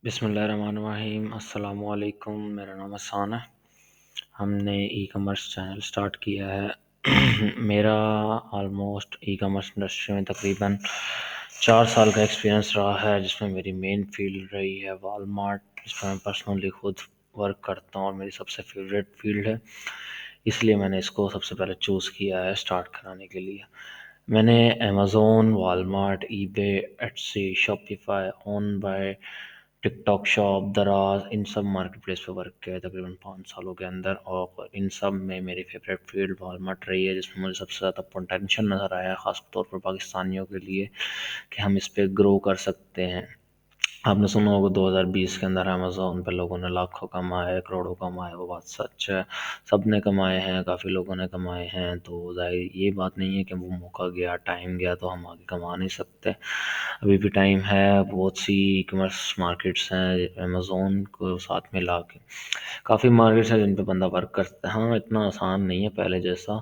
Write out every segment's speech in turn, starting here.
बिस्मिल्लाहिर्रहमानिर्रहीम अस्सलाम वालेकुम। मेरा नाम हसान है। हमने ई कॉमर्स चैनल स्टार्ट किया है। मेरा ऑलमोस्ट ई कॉमर्स इंडस्ट्री में तकरीबन 4 साल का एक्सपीरियंस रहा है, जिसमें मेरी मेन फील्ड रही है वॉलमार्ट, जिसमें मैं पर्सनली खुद वर्क करता हूँ और मेरी सबसे फेवरेट फील्ड है। इसलिए मैंने इसको सबसे पहले चूज़ किया है स्टार्ट कराने के लिए। मैंने Amazon, Walmart, eBay, Etsy, Shopify, OnBuy, TikTok shop, Daraz, इन सब मार्केट प्लेस पे वर्क किया है तकरीबन 5 सालों के अंदर। और इन सब में मेरी फेवरेट फील्ड वॉलमार्ट रही है, जिसमें मुझे सबसे ज़्यादा पोटेंशियल नज़र आया, ख़ास तौर पर पाकिस्तानियों के लिए, कि हम इस पे ग्रो कर सकते हैं। आपने सुना होगा 2020 के अंदर अमेज़ोन पे लोगों ने लाखों कमाए, करोड़ों कमाए, वो बात सच है। सब ने कमाए हैं, काफ़ी लोगों ने कमाए हैं, तो ज़ाहिर ये बात नहीं है कि वो मौका गया, टाइम गया तो हम आगे कमा नहीं सकते। अभी भी टाइम है। बहुत सी ई कॉमर्स मार्केट्स हैं अमेज़ोन को साथ में ला के, काफ़ी मार्केट्स हैं जिन पे बंदा वर्क करता है। हाँ, इतना आसान नहीं है पहले जैसा,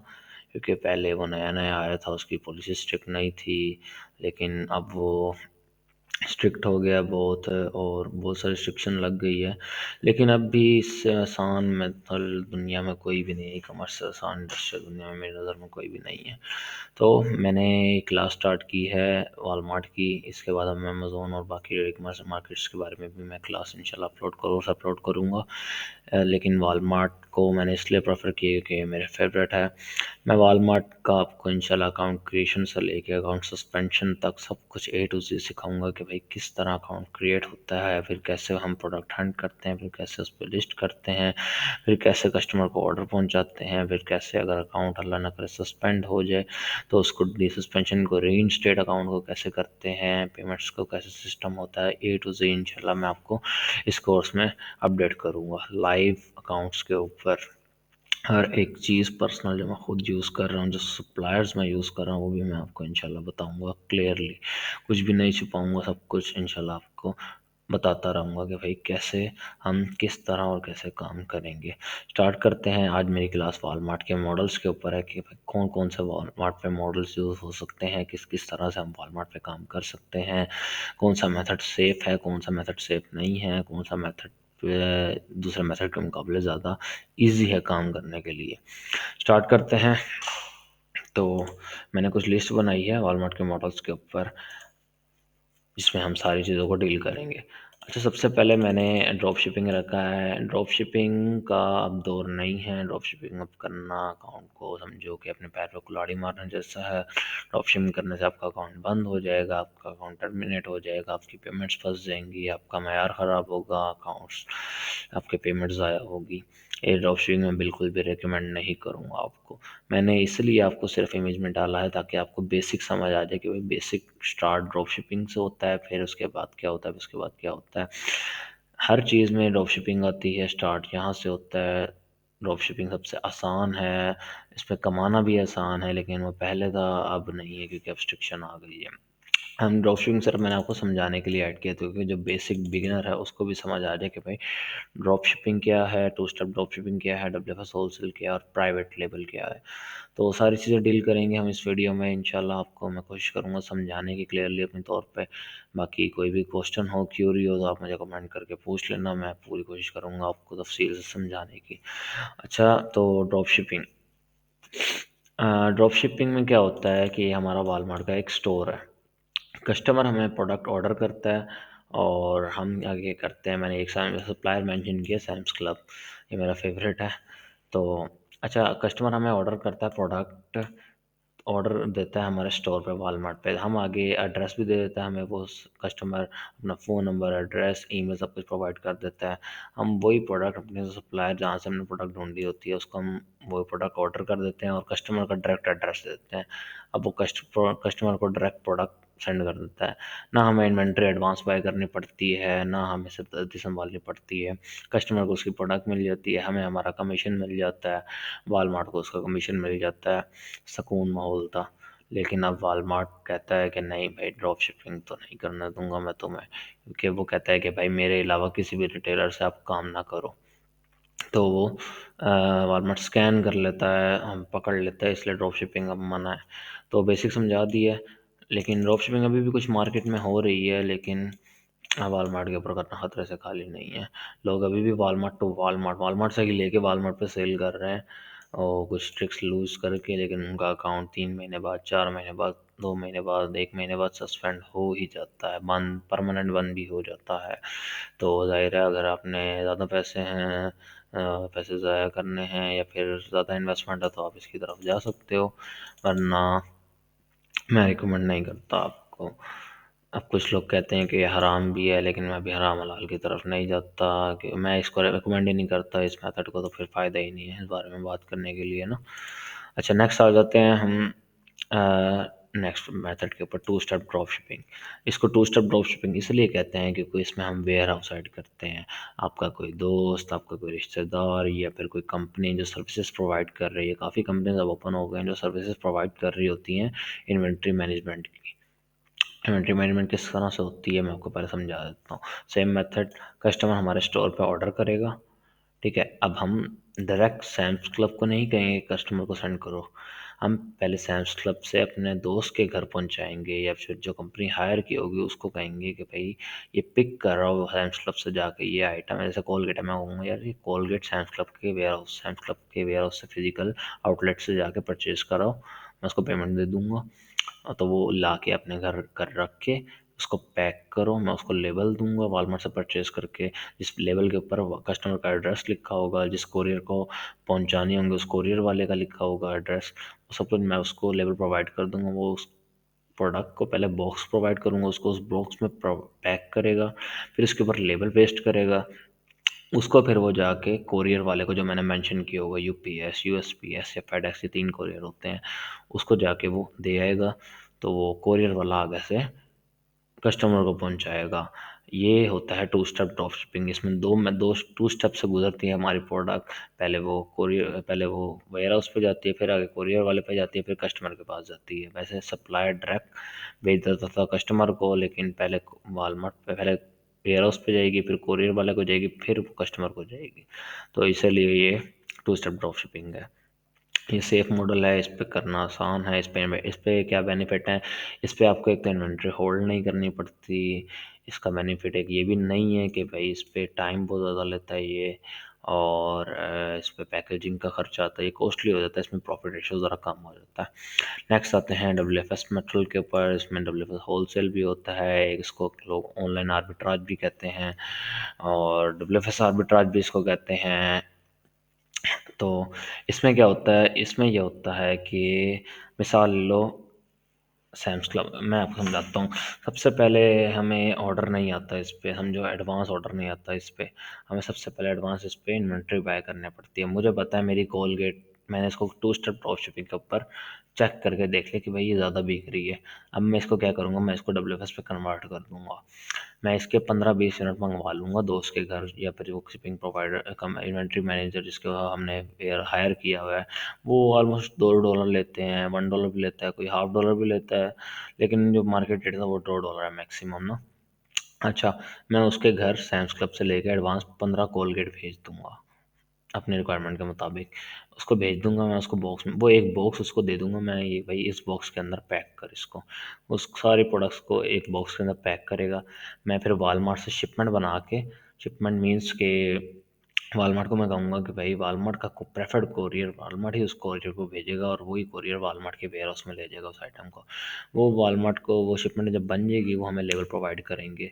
क्योंकि पहले वो नया नया आया था, उसकी पॉलिसी स्ट्रिक्ट नहीं थी। लेकिन अब वो स्ट्रिक्ट हो गया बहुत, और बहुत सारी रिस्ट्रिक्शन लग गई है। लेकिन अब भी इससे आसान मेथड दुनिया में कोई भी नहीं है। ई कॉमर्स से आसान इंडस्ट्री दुनिया में मेरी नज़र में कोई भी नहीं है। तो मैंने क्लास स्टार्ट की है वॉलमार्ट की। इसके बाद अब मैं अमेज़ोन और बाकी ई कॉमर्स मार्केट्स के बारे में भी मैं क्लास इंशाल्लाह अपलोड करूँगा। लेकिन वॉलमार्ट को मैंने इसलिए प्रेफर किया कि मेरे फेवरेट है। मैं वॉलमार्ट का आपको इंशाल्लाह अकाउंट क्रिएशन से लेके अकाउंट सस्पेंशन तक सब कुछ ए टू ज़ेड सिखाऊंगा कि भाई किस तरह अकाउंट क्रिएट होता है, फिर कैसे हम प्रोडक्ट हंट करते हैं, फिर कैसे उस पर लिस्ट करते हैं, फिर कैसे कस्टमर को ऑर्डर पहुंचाते हैं, फिर कैसे अगर अकाउंट अल्लाह न करे सस्पेंड हो जाए तो उसको डी सस्पेंशन को रीइंस्टेट अकाउंट को कैसे करते हैं, पेमेंट्स को कैसे सिस्टम होता है, ए टू ज़ेड इंशाल्लाह मैं आपको इस कोर्स में अपडेट करूँगा लाइव अकाउंट्स के ऊपर। हर एक चीज़ पर्सनल जो मैं खुद यूज़ कर रहा हूँ, जो सप्लायर्स मैं यूज़ कर रहा हूँ, वो भी मैं आपको इंशाल्लाह बताऊँगा क्लियरली। कुछ भी नहीं छुपाऊँगा, सब कुछ इंशाल्लाह आपको बताता रहूँगा कि भाई कैसे हम किस तरह और कैसे काम करेंगे। स्टार्ट करते हैं। आज मेरी क्लास वॉलमार्ट के मॉडल्स के ऊपर है कि भाई कौन कौन से वॉलमार्ट पे मॉडल्स यूज़ हो सकते हैं, किस किस तरह से हम वॉलमार्ट पे काम कर सकते हैं, कौन सा मेथड सेफ़ है, कौन सा मेथड सेफ़ नहीं है, कौन सा मेथड दूसरे मेथड के मुकाबले ज़्यादा ईजी है काम करने के लिए। स्टार्ट करते हैं। तो मैंने कुछ लिस्ट बनाई है वॉलमार्ट के मॉडल्स के ऊपर, जिसमें हम सारी चीज़ों को डील करेंगे। अच्छा, सबसे पहले मैंने ड्रॉप शिपिंग रखा है। ड्रॉप शिपिंग का अब दौर नहीं है। ड्रॉप शिपिंग अब करना अकाउंट को समझो कि अपने पैर पे कुल्हाड़ी मारना जैसा है। ड्रॉप शिपिंग करने से आपका अकाउंट बंद हो जाएगा, आपका अकाउंट टर्मिनेट हो जाएगा, आपकी पेमेंट्स फंस जाएंगी, आपका मैार ख़राब होगा, अकाउंट्स आपके पेमेंट ज़ाया होगी। ये ड्रॉप शिपिंग मैं बिल्कुल भी रिकमेंड नहीं करूँगा आपको। मैंने इसलिए आपको सिर्फ इमेज में डाला है ताकि आपको बेसिक समझ आ जाए कि भाई बेसिक स्टार्ट ड्रॉप शिपिंग से होता है, फिर उसके बाद क्या होता है, फिर उसके बाद क्या होता है। हर चीज़ में ड्रॉप शिपिंग आती है, स्टार्ट यहाँ से होता है। ड्रॉप शिपिंग सबसे आसान है, इसमें कमाना भी आसान है, लेकिन वो पहले था, अब नहीं है, क्योंकि अब रिस्ट्रिक्शन आ गई है। हम ड्रॉप शिपिंग सिर्फ मैंने आपको समझाने के लिए ऐड किया था, क्योंकि जो बेसिक बिगिनर है उसको भी समझ आ जाए कि भाई ड्रॉप शिपिंग क्या है, टू स्टेप ड्रॉप शिपिंग क्या है, डब्ल्यूएफएस होलसेल क्या है और प्राइवेट लेबल क्या है। तो वो सारी चीज़ें डील करेंगे हम इस वीडियो में इंशाल्लाह। आपको मैं कोशिश करूँगा समझाने की क्लियरली अपने तौर पे। बाकी कोई भी क्वेश्चन हो, क्यूरी हो, तो आप मुझे कमेंट करके पूछ लेना, मैं पूरी कोशिश करूँगा आपको तफसील से समझाने की। अच्छा, तो ड्रॉप शिपिंग में क्या होता है कि हमारा वॉलमार्ट का एक स्टोर है। कस्टमर हमें प्रोडक्ट ऑर्डर करता है और हम आगे करते हैं। मैंने एक सप्लायर मेंशन किया, सैम्स क्लब, ये मेरा फेवरेट है। तो अच्छा, कस्टमर हमें ऑर्डर करता है प्रोडक्ट, ऑर्डर देता है हमारे स्टोर पे वॉलमार्ट पे। हम आगे एड्रेस भी दे देता है हमें वो कस्टमर, अपना फ़ोन नंबर, एड्रेस, ईमेल सब कुछ प्रोवाइड कर देता है। हम वही प्रोडक्ट अपने सप्लायर जहाँ से हमने प्रोडक्ट ढूंढी होती है उसको हम वही प्रोडक्ट ऑर्डर कर देते हैं और कस्टमर का डायरेक्ट एड्रेस दे देते हैं। अब वो कस्टमर को डायरेक्ट प्रोडक्ट सेंड कर देता है। ना हमें इन्वेंट्री एडवांस बाय करनी पड़ती है, ना हमें सिरदर्दी संभालनी पड़ती है। कस्टमर को उसकी प्रोडक्ट मिल जाती है, हमें हमारा कमीशन मिल जाता है, वॉलमार्ट को उसका कमीशन मिल जाता है। सुकून माहौल था। लेकिन अब वॉलमार्ट कहता है कि नहीं भाई, ड्रॉप शिपिंग तो नहीं करने दूंगा मैं तुम्हें, क्योंकि वो कहता है कि भाई मेरे अलावा किसी भी रिटेलर से आप काम ना करो। तो वो वॉलमार्ट स्कैन कर लेता है, हम पकड़ लेता है, इसलिए ड्रॉप शिपिंग अब मना है। तो बेसिक समझा दी है। लेकिन ड्रॉप शिपिंग अभी भी कुछ मार्केट में हो रही है, लेकिन वॉलमार्ट के ऊपर करना खतरे से खाली नहीं है। लोग अभी भी वॉलमार्ट टू वॉलमार्ट, वॉलमार्ट से ही लेके वॉलमार्ट पे सेल कर रहे हैं और कुछ ट्रिक्स लूज़ करके, लेकिन उनका अकाउंट 3 महीने बाद, 4 महीने बाद, 2 महीने बाद, 1 महीने बाद सस्पेंड हो ही जाता है, बंद, परमानेंट बंद भी हो जाता है। तो ज़ाहिर है अगर आपने ज़्यादा पैसे हैं, पैसे ज़ाया करने हैं या फिर ज़्यादा इन्वेस्टमेंट है, तो आप इसकी तरफ जा सकते हो, वरना मैं रिकमेंड नहीं करता आपको। अब कुछ लोग कहते हैं कि ये हराम भी है, लेकिन मैं भी हराम हलाल की तरफ नहीं जाता, कि मैं इसको रिकमेंड ही नहीं करता इस मेथड को, तो फिर फ़ायदा ही नहीं है इस बारे में बात करने के लिए ना। अच्छा, नेक्स्ट आ जाते हैं हम नेक्स्ट मेथड के ऊपर, टू स्टेप ड्रॉप शिपिंग। इसको टू स्टेप ड्रॉप शिपिंग इसलिए कहते हैं क्योंकि इसमें हम वेयर हाउस ऐड करते हैं। आपका कोई दोस्त, आपका कोई रिश्तेदार या फिर कोई कंपनी जो सर्विसेज प्रोवाइड कर रही है, काफ़ी कंपनीज अब ओपन हो गए हैं जो सर्विसेज प्रोवाइड कर रही होती हैं इन्वेंट्री मैनेजमेंट की। इन्वेंट्री मैनेजमेंट किस तरह से होती है मैं आपको पहले समझा देता हूँ। सेम मेथड, कस्टमर हमारे स्टोर पे ऑर्डर करेगा, ठीक है। अब हम डायरेक्ट सैम्स क्लब को नहीं कहेंगे कस्टमर को सेंड करो, हम पहले सैम्स क्लब से अपने दोस्त के घर पहुंचाएंगे, या फिर जो कंपनी हायर की होगी उसको कहेंगे कि भाई ये पिक कर रहा हो सैम्स क्लब से जाके, ये आइटम है, जैसे कोलगेट है, मैं कहूँगा यार ये कोलगेट सैम्स क्लब के वेयर हाउस, सैम्स क्लब के वेयर हाउस से फिजिकल आउटलेट से जाके परचेज कराओ, मैं उसको पेमेंट दे दूंगा। तो वो ला के अपने घर कर रख के उसको पैक करो, मैं उसको लेबल दूंगा वॉलमार्ट से परचेज करके, जिस लेबल के ऊपर कस्टमर का एड्रेस लिखा होगा, जिस कोरियर को पहुंचानी होंगे उस कोरियर वाले का लिखा होगा एड्रेस, वो सब कुछ मैं उसको लेबल प्रोवाइड कर दूंगा। वो उस प्रोडक्ट को पहले बॉक्स प्रोवाइड करूंगा, उसको उस बॉक्स में पैक करेगा, फिर उसके ऊपर लेबल पेस्ट करेगा, उसको फिर वो जाके कोरियर वाले को, जो मैंने मेंशन किया होगा, यूपीएस, यूएसपीएस या फेडेक्स, ये 3 कोरियर होते हैं, उसको जाके वो दे आएगा। तो वो कोरियर वाला आगे से कस्टमर को पहुंचाएगा। ये होता है टू स्टेप ड्रॉप शिपिंग। इसमें दो टू स्टेप से गुजरती है हमारी प्रोडक्ट। पहले वो वेयर हाउस पे जाती है, फिर आगे कोरियर वाले पे जाती है, फिर कस्टमर के पास जाती है। वैसे सप्लायर डायरेक्ट भेज देता था कस्टमर को, लेकिन पहले वॉलमार्ट पे, पहले वेयर हाउस पे जाएगी, फिर कोरियर वाले को जाएगी, फिर कस्टमर को जाएगी। तो इसीलिए ये टू स्टेप ड्रॉप शिपिंग है। ये सेफ मॉडल है, इस पे करना आसान है। इस पे क्या बेनिफिट है, इस पे आपको एक तो इन्वेंट्री होल्ड नहीं करनी पड़ती। इसका बेनिफिट एक ये भी नहीं है कि भाई इस पे टाइम बहुत ज़्यादा लेता है ये, और इस पे पैकेजिंग का खर्चा आता है, ये कॉस्टली हो जाता है, इसमें प्रॉफिट रेशो ज़रा कम हो जाता है। नेक्स्ट आते हैं WFS मेटल के ऊपर। इसमें WFS होलसेल भी होता है, इसको लोग ऑनलाइन आर्बिट्राज भी कहते हैं, और WFS आर्बिट्राज भी इसको कहते हैं। तो इसमें क्या होता है, इसमें ये होता है कि मिसाल लो, सैम्स क्लब, मैं आपको समझाता हूँ। सबसे पहले हमें ऑर्डर नहीं आता इस पे, हम जो एडवांस ऑर्डर नहीं आता इस पे, हमें सबसे पहले एडवांस इस पे इन्वेंट्री बाय करनी पड़ती है। मुझे पता है मेरी कोलगेट, मैंने इसको टू स्टेप ड्रॉप शिपिंग के ऊपर चेक करके देख लिया कि भाई ये ज़्यादा बिक रही है। अब मैं इसको क्या करूँगा, मैं इसको WFS पे कन्वर्ट कर दूँगा। मैं इसके 15-20 यूनिट मंगवा लूँगा दोस्त के घर, या फिर वो शिपिंग प्रोवाइडर कम इन्वेंट्री मैनेजर जिसको हमने हायर किया हुआ है, वो ऑलमोस्ट $2 लेते हैं, $1 भी लेता है, कोई $1/2 भी लेता है, लेकिन जो मार्केट रेट था वो $2 है मैक्सिमम ना। अच्छा, मैं उसके घर सैम्स क्लब से लेकर एडवांस 15 कोलगेट भेज दूंगा अपने रिक्वायरमेंट के मुताबिक। उसको भेज दूंगा मैं, उसको बॉक्स में, वो एक बॉक्स उसको दे दूंगा मैं, ये भाई इस बॉक्स के अंदर पैक कर इसको। उस सारे प्रोडक्ट्स को एक बॉक्स के अंदर पैक करेगा। मैं फिर वालमार्ट से शिपमेंट बना के, शिपमेंट मीन्स के वालमार्ट को मैं कहूँगा कि भाई वालमार्ट का प्रेफर्ड कोरियर, वालमार्ट ही उस कोरियर को भेजेगा, और वही कोरियर वालमार्ट के वेयर हाउस में ले जाएगा उस आइटम को। वो वालमार्ट को वो शिपमेंट जब बन जाएगी, वो हमें लेबल प्रोवाइड करेंगे,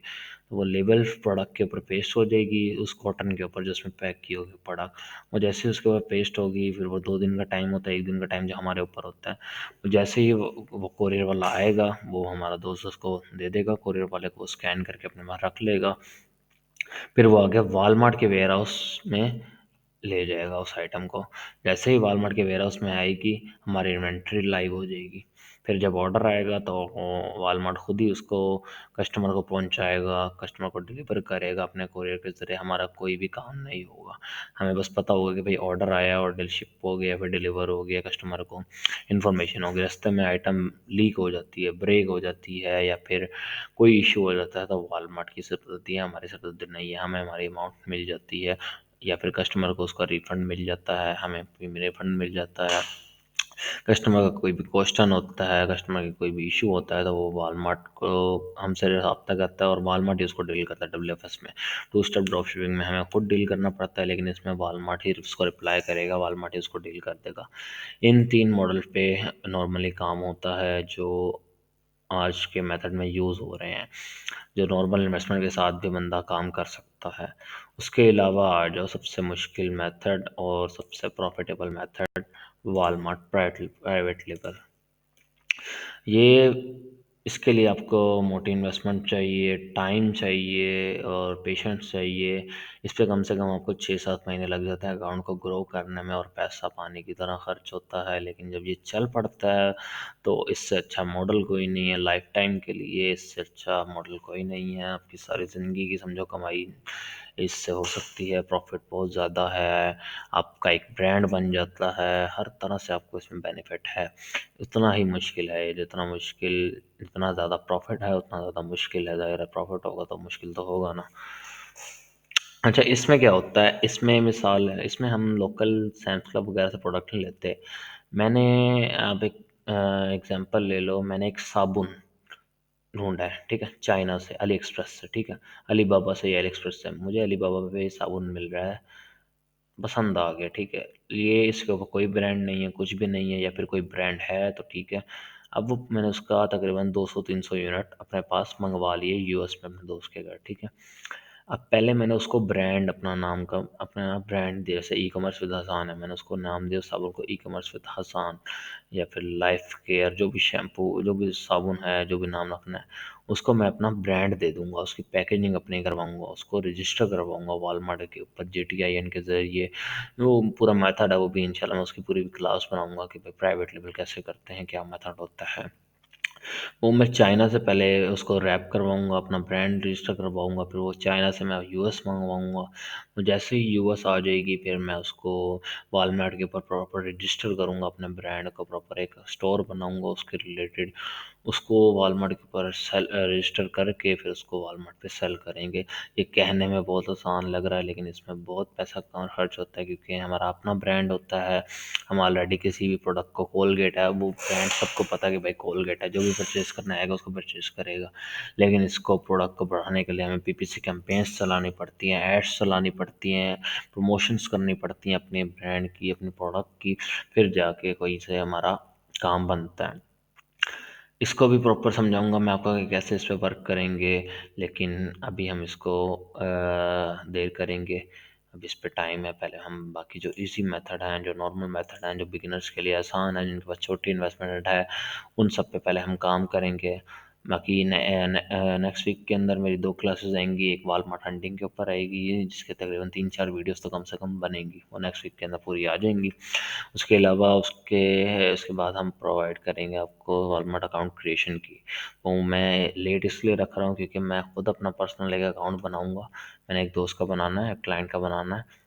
तो वो लेबल प्रोडक्ट के ऊपर पेस्ट हो जाएगी, उस कॉटन के ऊपर जिसमें पैक की होगी प्रोडक्ट। वो जैसे ही उसके ऊपर पेस्ट होगी, फिर वो 2 दिन का टाइम होता है, 1 दिन का टाइम जो हमारे ऊपर होता है। तो जैसे ही वो कोरियर वाला आएगा, वो हमारा दोस्त उसको दे देगा कोरियर वाले को, स्कैन करके अपने पास रख लेगा। फिर वो आगे वॉलमार्ट के वेयर हाउस में ले जाएगा उस आइटम को। जैसे ही वॉलमार्ट के वेयर हाउस में आएगी, हमारी इन्वेंट्री लाइव हो जाएगी। फिर जब ऑर्डर आएगा तो वॉलमार्ट खुद ही उसको कस्टमर को पहुंचाएगा, कस्टमर को डिलीवर करेगा अपने कोरियर के ज़रिए। हमारा कोई भी काम नहीं होगा, हमें बस पता होगा कि भाई ऑर्डर आया और डिल शिप हो गया, फिर डिलीवर हो गया, कस्टमर को इन्फॉर्मेशन होगी। रास्ते में आइटम लीक हो जाती है, ब्रेक हो जाती है, या फिर कोई इशू हो जाता है, तो वॉलमार्ट की सिरदर्दी है, हमारी सिरदर्दी नहीं है। हमें हमारी अमाउंट मिल जाती है, या फिर कस्टमर को उसका रिफ़ंड मिल जाता है, हमें भी रिफ़ंड मिल जाता है। कस्टमर का कोई भी क्वेश्चन होता है, कस्टमर का कोई भी इशू होता है, तो वो वॉलमार्ट को हमसे रब्ता करता है और वॉलमार्ट ही उसको डील करता है डब्ल्यूएफएस में। टू स्टेप ड्रॉप शिपिंग में हमें खुद डील करना पड़ता है, लेकिन इसमें वॉलमार्ट ही उसको रिप्लाई करेगा, वॉलमार्ट ही उसको डील कर देगा। इन 3 मॉडल पे नॉर्मली काम होता है जो आज के मेथड में यूज़ हो रहे हैं, जो नॉर्मल इन्वेस्टमेंट के साथ भी बंदा काम कर सकता है। उसके अलावा आ जाओ सबसे मुश्किल मेथड और सबसे profitable method, Walmart private label. ये इसके लिए आपको मोटी इन्वेस्टमेंट चाहिए, टाइम चाहिए और पेशेंस चाहिए। इस पे कम से कम आपको 6-7 महीने लग जाते हैं अकाउंट को ग्रो करने में, और पैसा पानी की तरह खर्च होता है। लेकिन जब ये चल पड़ता है तो इससे अच्छा मॉडल कोई नहीं है लाइफ टाइम के लिए, इससे अच्छा मॉडल कोई नहीं है। आपकी सारी ज़िंदगी की समझो कमाई इससे हो सकती है, प्रॉफिट बहुत ज़्यादा है, आपका एक ब्रांड बन जाता है, हर तरह से आपको इसमें बेनिफिट है। उतना ही मुश्किल है ये, जितना मुश्किल, जितना ज़्यादा प्रॉफिट है उतना ज़्यादा मुश्किल है। ज़ाहिर है प्रॉफिट होगा तो मुश्किल तो होगा ना। अच्छा, इसमें क्या होता है, इसमें मिसाल है, इसमें हम लोकल सैम्स क्लब वगैरह से प्रोडक्ट नहीं लेते। मैंने, आप एक एग्जांपल ले लो, मैंने एक साबुन ढूंढा है, ठीक है, चाइना से, अली एक्सप्रेस से, ठीक है, अलीबाबा से या अली एक्सप्रेस से मुझे अलीबाबा पे साबुन मिल रहा है, पसंद आ गया, ठीक है। ये इसके ऊपर कोई ब्रांड नहीं है, कुछ भी नहीं है, या फिर कोई ब्रांड है तो ठीक है। अब वो मैंने उसका तकरीबन 200-300 यूनिट अपने पास मंगवा लिए यूएस में अपने दोस्त के घर, ठीक है। अब पहले मैंने उसको ब्रांड, अपना नाम का अपना ब्रांड दिया, जैसे ई कॉमर्स विद हसान है, मैंने उसको नाम दिया साबुन को ई कॉमर्स विद हसान, या फिर लाइफ केयर, जो भी शैम्पू, जो भी साबुन है, जो भी नाम रखना है, उसको मैं अपना ब्रांड दे दूंगा, उसकी पैकेजिंग अपनी करवाऊंगा, उसको रजिस्टर करवाऊंगा वॉलमार्ट के ऊपर JTIN के ज़रिए। वो पूरा मेथड है, वो भी इंशाल्लाह मैं उसकी पूरी भी क्लास बनाऊंगा कि भाई प्राइवेट लेवल कैसे करते हैं, क्या मेथड होता है। वो मैं चाइना से पहले उसको रैप करवाऊँगा, अपना ब्रांड रजिस्टर करवाऊँगा, फिर वो चाइना से मैं यूएस मंगवाऊँगा। तो जैसे ही यूएस आ जाएगी, फिर मैं उसको वॉलमार्ट के ऊपर प्रॉपर रजिस्टर करूँगा, अपने ब्रांड का प्रॉपर एक स्टोर बनाऊँगा उसके रिलेटेड। उसको वॉलमार्ट के ऊपर रजिस्टर करके फिर उसको वॉलमार्ट पे सेल करेंगे। ये कहने में बहुत आसान लग रहा है, लेकिन इसमें बहुत पैसा कम खर्च होता है, क्योंकि हमारा अपना ब्रांड होता है। हम ऑलरेडी किसी भी प्रोडक्ट को, कोलगेट है, वो ब्रांड सबको पता है कि भाई कोलगेट है, जो भी परचेज़ करने आएगा उसको परचेज़ करेगा। लेकिन इसको प्रोडक्ट को बढ़ाने के लिए हमें PPC कैंपेन्स चलानी पड़ती हैं, एड्स चलानी पड़ती हैं, प्रमोशंस करनी पड़ती हैं अपने ब्रांड की, अपने प्रोडक्ट की, फिर जाके कोई से हमारा काम बनता है। इसको भी प्रॉपर समझाऊंगा मैं आपको कि कैसे इस पे वर्क करेंगे, लेकिन अभी हम इसको देर करेंगे। अब इस पे टाइम है, पहले हम बाकी जो इजी मेथड हैं, जो नॉर्मल मेथड हैं, जो बिगिनर्स के लिए आसान है, जिनके पास छोटी इन्वेस्टमेंट है, उन सब पे पहले हम काम करेंगे। बाकी नेक्स्ट वीक के अंदर मेरी 2 क्लासेस आएंगी, एक वालमार्ट हंटिंग के ऊपर आएगी, जिसके तकरीबन 3-4 वीडियोस तो कम से कम बनेंगी, वो नेक्स्ट वीक के अंदर पूरी आ जाएंगी। उसके अलावा उसके बाद हम प्रोवाइड करेंगे आपको वॉलमार्ट अकाउंट क्रिएशन की। वो मैं लेट इसलिए रख रहा हूँ क्योंकि मैं खुद अपना पर्सनल एक अकाउंट बनाऊंगा। मैंने एक दोस्त का बनाना है, क्लाइंट का बनाना है।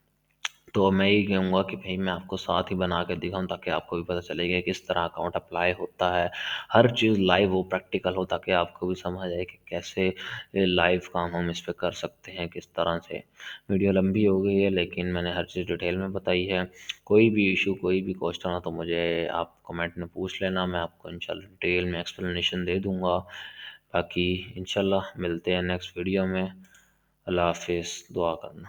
तो मैं यही कहूँगा कि भाई मैं आपको साथ ही बना के दिखाऊँ, ताकि आपको भी पता चलेगा कि किस तरह अकाउंट अप्लाई होता है। हर चीज़ लाइव हो, प्रैक्टिकल हो, ताकि आपको भी समझ आए कि कैसे लाइव काम हम इस पे कर सकते हैं, किस तरह से। वीडियो लंबी हो गई है, लेकिन मैंने हर चीज़ डिटेल में बताई है। कोई भी इशू, कोई भी क्वेश्चन हो तो मुझे आप कमेंट में पूछ लेना, मैं आपको इंशाल्लाह डिटेल में एक्सप्लेनेशन दे दूँगा। बाकी इंशाल्लाह मिलते हैं नेक्स्ट वीडियो में। अल्लाह हाफ़िज़, दुआ करना।